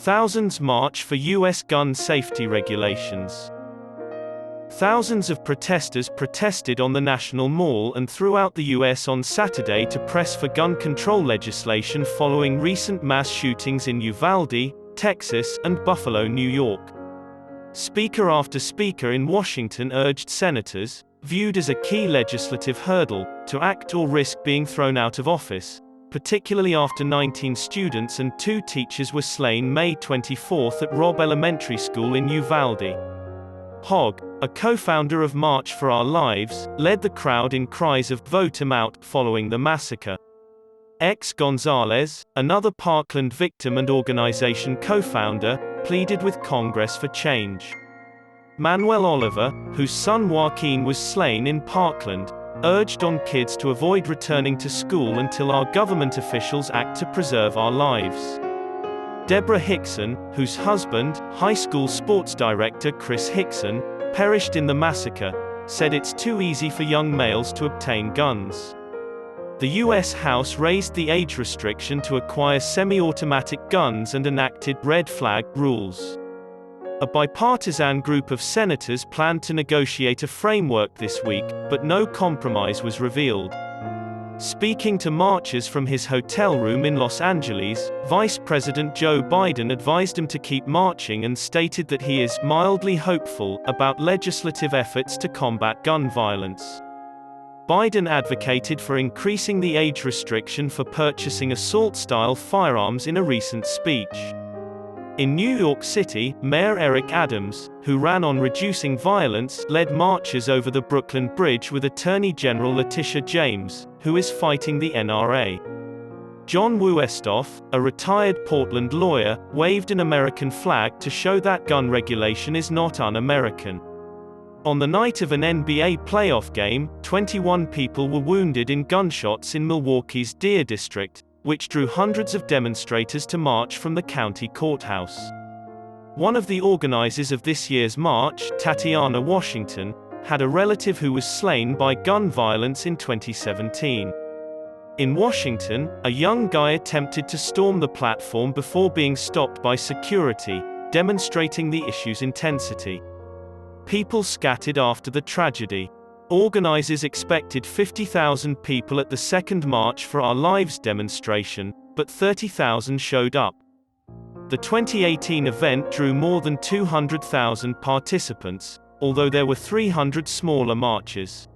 Thousands march for U.S. gun safety regulations. Thousands of protesters protested on the National Mall and throughout the U.S. on Saturday to press for gun control legislation following recent mass shootings in Uvalde, Texas, and Buffalo, New York. Speaker after speaker in Washington urged senators, viewed as a key legislative hurdle, to act or risk being thrown out of office, particularly after 19 students and 2 teachers were slain May 24 at Robb Elementary School in Uvalde. Hogg, a co-founder of March for Our Lives, led the crowd in cries of "Vote him out" following the massacre. Gonzalez, another Parkland victim and organization co-founder, pleaded with Congress for change. Manuel Oliver, whose son Joaquin was slain in Parkland, urged on kids to avoid returning to school until our government officials act to preserve our lives. Debra Hixon, whose husband, high school sports director Chris Hixon, perished in the massacre, said it's too easy for young males to obtain guns. The U.S. House raised the age restriction to acquire semi-automatic guns and enacted red flag rules. A bipartisan group of senators planned to negotiate a framework this week, but no compromise was revealed. Speaking to marchers from his hotel room in Los Angeles, Vice President Joe Biden advised him to keep marching and stated that he is mildly hopeful about legislative efforts to combat gun violence. Biden advocated for increasing the age restriction for purchasing assault-style firearms in a recent speech. In New York City, Mayor Eric Adams, who ran on reducing violence, led marches over the Brooklyn Bridge with Attorney General Letitia James, who is fighting the NRA. John Wüsthof, a retired Portland lawyer, waved an American flag to show that gun regulation is not un-American. On the night of an NBA playoff game, 21 people were wounded in gunshots in Milwaukee's Deer District, which drew hundreds of demonstrators to march from the county courthouse. One of the organizers of this year's march, Tatiana Washington, had a relative who was slain by gun violence in 2017. In Washington, a young guy attempted to storm the platform before being stopped by security, demonstrating the issue's intensity. People scattered after the tragedy. Organizers expected 50,000 people at the second March for Our Lives demonstration, but 30,000 showed up. The 2018 event drew more than 200,000 participants, although there were 300 smaller marches.